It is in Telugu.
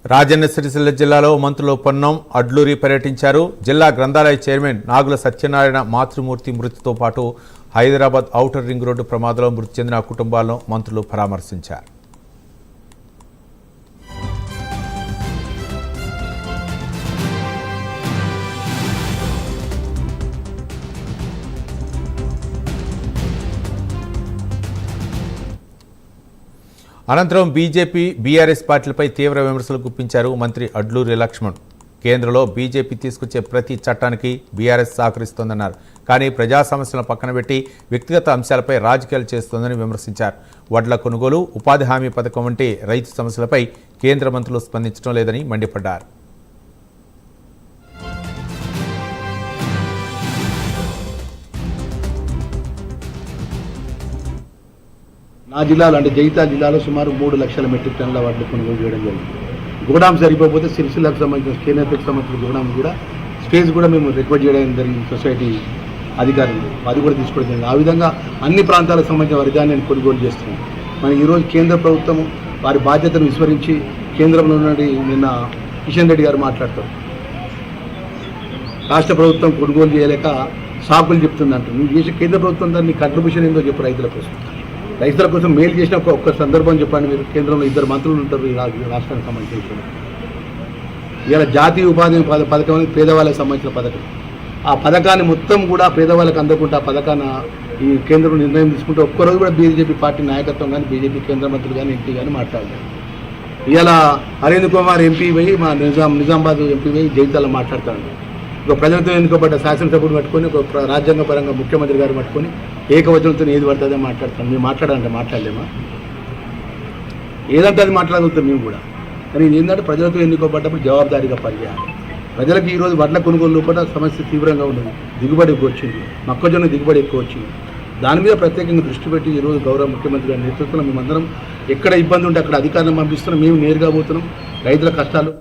రాజన్న సిరిసిల్ల జిల్లాలో మంత్రులు పొన్నం అడ్లూరి పర్యటించారు. జిల్లా గ్రంథాలయ చైర్మన్ నాగుల సత్యనారాయణ మాతృమూర్తి మృతితో పాటు హైదరాబాద్ ఔటర్ రింగ్ రోడ్డు ప్రమాదంలో మృతి చెందిన కుటుంబాలను మంత్రులు పరామర్శించారు. అనంతరం బీజేపీ బీఆర్ఎస్ పార్టీలపై తీవ్ర విమర్శలు గుప్పించారు మంత్రి అడ్లూరి లక్ష్మణ్. కేంద్రంలో బీజేపీ తీసుకొచ్చే ప్రతి చట్టానికి బీఆర్ఎస్ సహకరిస్తోందన్నారు. కానీ ప్రజా సమస్యలను పక్కన పెట్టి వ్యక్తిగత అంశాలపై రాజకీయాలు చేస్తోందని విమర్శించారు. వడ్ల కొనుగోలు, ఉపాధి హామీ పథకం వంటి రైతు సమస్యలపై కేంద్ర మంత్రులు స్పందించడం లేదని మండిపడ్డారు. నా జిల్లాలో అంటే జగిత్యాల జిల్లాలో సుమారు 3 లక్షల మెట్రిక్ టన్నుల వడ్లు కొనుగోలు చేయడం జరిగింది. గోడాం సరిపోతే సిరిసిల్లకు సంబంధించిన కేంద్రకు సంబంధించిన గోడాం కూడా స్పేస్ కూడా మేము రిక్వెస్ట్ చేయడం జరిగింది. సొసైటీ అధికారులు అది కూడా తీసుకోవడం జరిగింది. ఆ విధంగా అన్ని ప్రాంతాలకు సంబంధించిన వరిధాన్యాన్ని కొనుగోలు చేస్తున్నాం. మనకి ఈరోజు కేంద్ర ప్రభుత్వం వారి బాధ్యతను విస్మరించి కేంద్రంలో నుండి నిన్న కిషన్ రెడ్డి గారు మాట్లాడతారు. రాష్ట్ర ప్రభుత్వం కొనుగోలు చేయలేక సాకులు చెప్తుందంట. నువ్వు చేసే కేంద్ర ప్రభుత్వం దాన్ని కంట్రిబ్యూషన్ ఏందో చెప్పు. రైతుల కోసం మేలు చేసిన ఒక్క సందర్భం చెప్పండి. మీరు కేంద్రంలో 2 మంత్రులు ఉంటారు ఈ రాష్ట్రానికి సంబంధించిన. ఇలా జాతీయ ఉపాధి పథకం అనేది పేదవాళ్ళకి సంబంధించిన పథకం. ఆ పథకాన్ని మొత్తం కూడా పేదవాళ్ళకి అందకుండా ఆ పథకాన్ని ఈ కేంద్రం నిర్ణయం తీసుకుంటే ఒక్కరోజు కూడా బీజేపీ పార్టీ నాయకత్వం కానీ బీజేపీ కేంద్ర మంత్రులు కానీ ఎంపీ కానీ మాట్లాడలేదు. ఇలా హరేంద్ర కుమార్ ఎంపీ పోయి మా నిజామాబాద్ ఎంపీ పోయి జగిత్యాల మాట్లాడతాడు. ఒక ప్రజలతో ఎన్నుకోబడ్డ శాసనసభ్యుడు పట్టుకొని ఒక రాజ్యాంగ పరంగా ముఖ్యమంత్రి గారు పట్టుకొని ఏకవచనంతో ఏది పడుతుందో మాట్లాడతాం. మేము మాట్లాడాలంటే మాట్లాడలేమా? ఏదంటే అది మాట్లాడగలుగుతాం మేము కూడా. కానీ ఏంటంటే ప్రజలతో ఎన్నుకోబడ్డప్పుడు జవాబుదారీగా పనిచేయాలి. ప్రజలకు ఈరోజు వడ్ల కొనుగోలు లోపల సమస్య తీవ్రంగా ఉన్నది. దిగుబడి ఎక్కువ వచ్చింది, మొక్కజొన్న దిగుబడి ఎక్కువ వచ్చింది. దాని మీద ప్రత్యేకంగా దృష్టి పెట్టి ఈరోజు గౌరవ ముఖ్యమంత్రి గారి నేతృత్వంలో మేమందరం ఎక్కడ ఇబ్బంది ఉంటే అక్కడ అధికారులను పంపిస్తున్నాం. మేము నేరుగా పోతున్నాం. రైతుల కష్టాలు